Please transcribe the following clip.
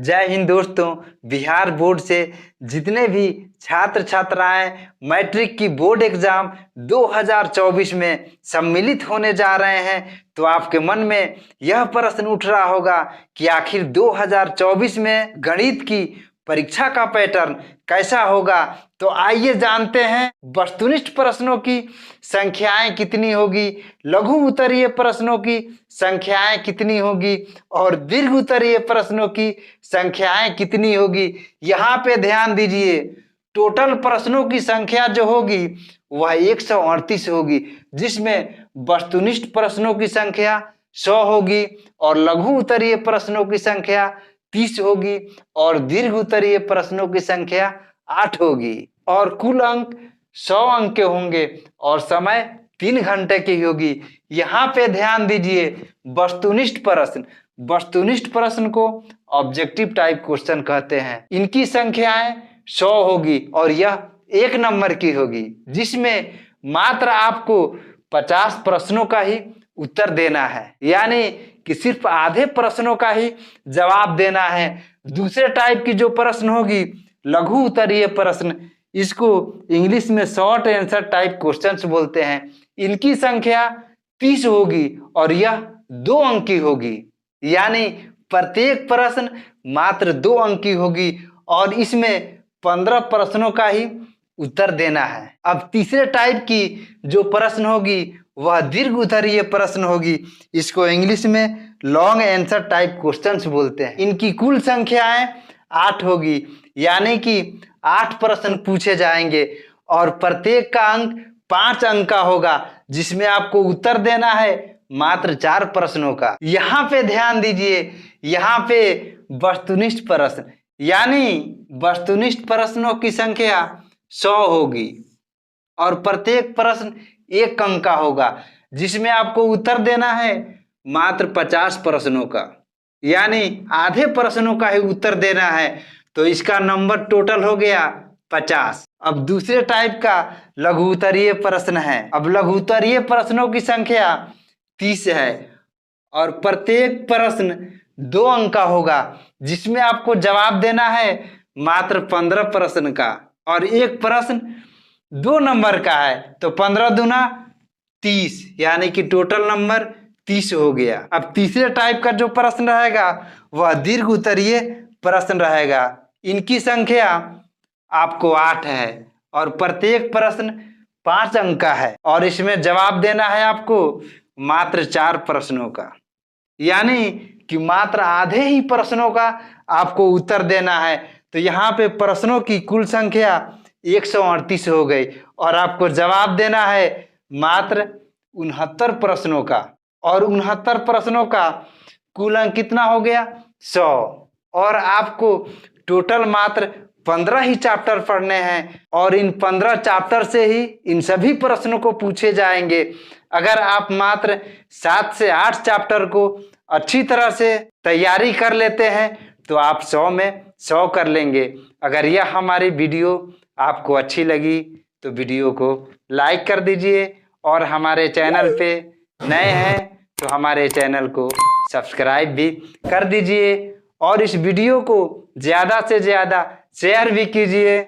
जय हिंद दोस्तों। बिहार बोर्ड से जितने भी छात्र छात्राएं मैट्रिक की बोर्ड एग्जाम 2024 में सम्मिलित होने जा रहे हैं, तो आपके मन में यह प्रश्न उठ रहा होगा कि आखिर 2024 में गणित की परीक्षा का पैटर्न कैसा होगा। तो आइए जानते हैं वस्तुनिष्ठ प्रश्नों की संख्याएं कितनी होगी, लघु उत्तरीय प्रश्नों की संख्याएं कितनी होगी और दीर्घ उत्तरीय प्रश्नों की संख्याएं कितनी होगी। यहाँ पे ध्यान दीजिए, टोटल प्रश्नों की संख्या जो होगी वह 138 होगी, जिसमें वस्तुनिष्ठ प्रश्नों की संख्या 100 होगी और लघु उत्तरीय प्रश्नों की संख्या 30 होगी और दीर्घ उत्तरीय प्रश्नों की संख्या 8 होगी और कुल अंक 100 अंक के होंगे और समय 3 घंटे की होगी। यहाँ पे ध्यान दीजिए, वस्तुनिष्ठ प्रश्न को ऑब्जेक्टिव टाइप क्वेश्चन कहते हैं। इनकी संख्याएं 100 होगी और यह 1 नंबर की होगी, जिसमें मात्र आपको 50 प्रश्नों का ही उत्तर देना है, यानी कि सिर्फ आधे प्रश्नों का ही जवाब देना है। दूसरे टाइप की जो प्रश्न होगी लघु उत्तरीय प्रश्न, इसको इंग्लिश में शॉर्ट आंसर टाइप क्वेश्चंस बोलते हैं। इनकी संख्या 30 होगी और यह 2 अंक की होगी, यानी प्रत्येक प्रश्न मात्र 2 अंक की होगी और इसमें 15 प्रश्नों का ही उत्तर देना है। अब तीसरे टाइप की जो प्रश्न होगी वह दीर्घ उत्तरीय प्रश्न होगी, इसको इंग्लिश में लॉन्ग आंसर टाइप क्वेश्चंस बोलते हैं। इनकी कुल संख्याएं 8 होगी, यानी कि 8 प्रश्न पूछे जाएंगे और प्रत्येक का अंक 5 अंक का होगा, जिसमें आपको उत्तर देना है मात्र 4 प्रश्नों का। यहाँ पे ध्यान दीजिए, यहाँ पे वस्तुनिष्ठ प्रश्न यानी वस्तुनिष्ठ प्रश्नों की संख्या 100 होगी और प्रत्येक प्रश्न 1 अंक का होगा, जिसमें आपको उत्तर देना है मात्र 50 प्रश्नों का, यानी आधे प्रश्नों का ही उत्तर देना है। तो इसका नंबर टोटल हो गया 50। अब दूसरे टाइप का लघु उत्तरीय प्रश्न है। अब लघु उत्तरीय प्रश्नों की संख्या 30 है और प्रत्येक प्रश्न 2 अंक का होगा, जिसमें आपको जवाब देना है मात्र 15 प्रश्न का और एक प्रश्न 2 नंबर का है, तो 15 दूना 30, यानी कि टोटल नंबर 30 हो गया। अब तीसरे टाइप का जो प्रश्न रहेगा वह दीर्घ उत्तरीय प्रश्न रहेगा। इनकी संख्या आपको 8 है और प्रत्येक प्रश्न 5 अंक का है और इसमें जवाब देना है आपको मात्र 4 प्रश्नों का, यानी कि मात्र आधे ही प्रश्नों का आपको उत्तर देना है। तो यहाँ पे प्रश्नों की कुल संख्या 138 हो गई और आपको जवाब देना है मात्र 69 प्रश्नों का और 69 प्रश्नों का कुल अंक कितना हो गया 100 और आपको टोटल मात्र 15 ही चैप्टर पढ़ने हैं और इन 15 चैप्टर से ही इन सभी प्रश्नों को पूछे जाएंगे। अगर आप मात्र 7 से 8 चैप्टर को अच्छी तरह से तैयारी कर लेते हैं तो आप 100 में 100 कर लेंगे। अगर यह हमारी वीडियो आपको अच्छी लगी तो वीडियो को लाइक कर दीजिए और हमारे चैनल पे नए हैं तो हमारे चैनल को सब्सक्राइब भी कर दीजिए और इस वीडियो को ज़्यादा से ज़्यादा शेयर भी कीजिए।